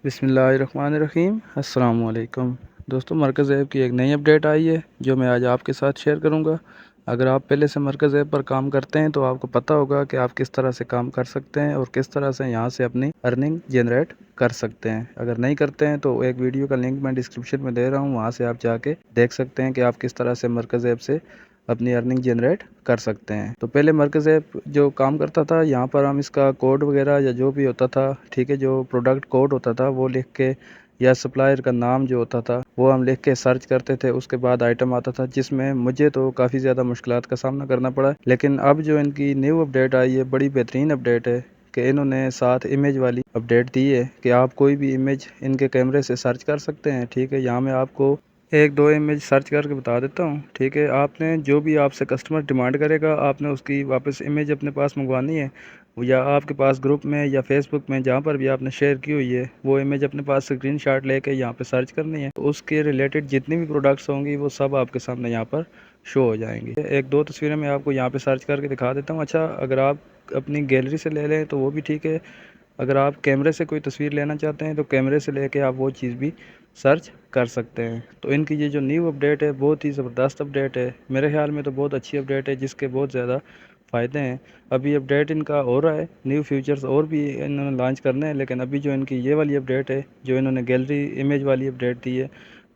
بسم اللہ الرحمن الرحیم۔ السلام علیکم دوستوں، مرکز ایپ کی ایک نئی اپڈیٹ آئی ہے جو میں آج آپ کے ساتھ شیئر کروں گا۔ اگر آپ پہلے سے مرکز ایپ پر کام کرتے ہیں تو آپ کو پتہ ہوگا کہ آپ کس طرح سے کام کر سکتے ہیں اور کس طرح سے یہاں سے اپنی ارننگ جنریٹ کر سکتے ہیں۔ اگر نہیں کرتے ہیں تو ایک ویڈیو کا لنک میں ڈسکرپشن میں دے رہا ہوں، وہاں سے آپ جا کے دیکھ سکتے ہیں کہ آپ کس طرح سے مرکز ایپ سے اپنی ارننگ جنریٹ کر سکتے ہیں۔ تو پہلے مرکز ایپ جو کام کرتا تھا، یہاں پر ہم اس کا کوڈ وغیرہ یا جو بھی ہوتا تھا، ٹھیک ہے، جو پروڈکٹ کوڈ ہوتا تھا وہ لکھ کے یا سپلائر کا نام جو ہوتا تھا وہ ہم لکھ کے سرچ کرتے تھے، اس کے بعد آئٹم آتا تھا، جس میں مجھے تو کافی زیادہ مشکلات کا سامنا کرنا پڑا۔ لیکن اب جو ان کی نیو اپڈیٹ آئی ہے، بڑی بہترین اپڈیٹ ہے کہ انہوں نے ساتھ امیج والی اپڈیٹ دی ہے کہ آپ کوئی بھی امیج ان کے کیمرے سے سرچ کر سکتے ہیں۔ ٹھیک ہے، یہاں میں آپ کو ایک دو امیج سرچ کر کے بتا دیتا ہوں۔ ٹھیک ہے، آپ نے جو بھی آپ سے کسٹمر ڈیمانڈ کرے گا، آپ نے اس کی واپس امیج اپنے پاس منگوانی ہے، یا آپ کے پاس گروپ میں یا فیس بک میں جہاں پر بھی آپ نے شیئر کی ہوئی ہے وہ امیج اپنے پاس اسکرین شاٹ لے کے یہاں پہ سرچ کرنی ہے۔ تو اس کے ریلیٹڈ جتنی بھی پروڈکٹس ہوں گی وہ سب آپ کے سامنے یہاں پر شو ہو جائیں گی۔ ایک دو تصویریں میں آپ کو یہاں پہ سرچ کر کے دکھا دیتا ہوں۔ اچھا، اگر آپ اپنی گیلری سے لے لیں تو وہ بھی ٹھیک ہے، اگر آپ کیمرے سے کوئی تصویر لینا چاہتے ہیں تو کیمرے سے لے کے آپ وہ چیز بھی سرچ کر سکتے ہیں۔ تو ان کی یہ جو نیو اپڈیٹ ہے بہت ہی زبردست اپڈیٹ ہے، میرے خیال میں تو بہت اچھی اپڈیٹ ہے جس کے بہت زیادہ فائدے ہیں۔ ابھی اپڈیٹ ان کا ہو رہا ہے، نیو فیچرز اور بھی انہوں نے لانچ کرنے ہیں، لیکن ابھی جو ان کی یہ والی اپڈیٹ ہے جو انہوں نے گیلری امیج والی اپڈیٹ دی ہے،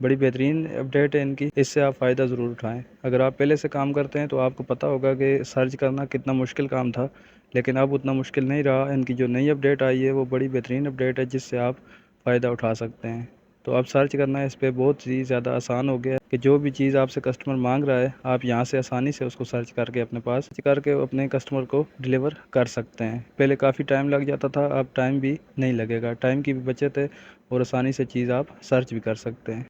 بڑی بہترین اپڈیٹ ہے ان کی، اس سے آپ فائدہ ضرور اٹھائیں۔ اگر آپ پہلے سے کام کرتے ہیں تو آپ کو پتہ ہوگا کہ سرچ کرنا کتنا مشکل کام تھا، لیکن اب اتنا مشکل نہیں رہا۔ ان کی جو نئی اپڈیٹ آئی ہے وہ بڑی بہترین اپڈیٹ ہے جس سے آپ فائدہ اٹھا سکتے ہیں۔ تو اب سرچ کرنا اس پہ بہت ہی زیادہ آسان ہو گیا ہے کہ جو بھی چیز آپ سے کسٹمر مانگ رہا ہے آپ یہاں سے آسانی سے اس کو سرچ کر کے اپنے پاس کر کے اپنے کسٹمر کو ڈیلیور کر سکتے ہیں۔ پہلے کافی ٹائم لگ جاتا تھا، اب ٹائم بھی نہیں لگے گا، ٹائم کی بھی بچت ہے اور آسانی سے چیز آپ سرچ بھی کر سکتے ہیں۔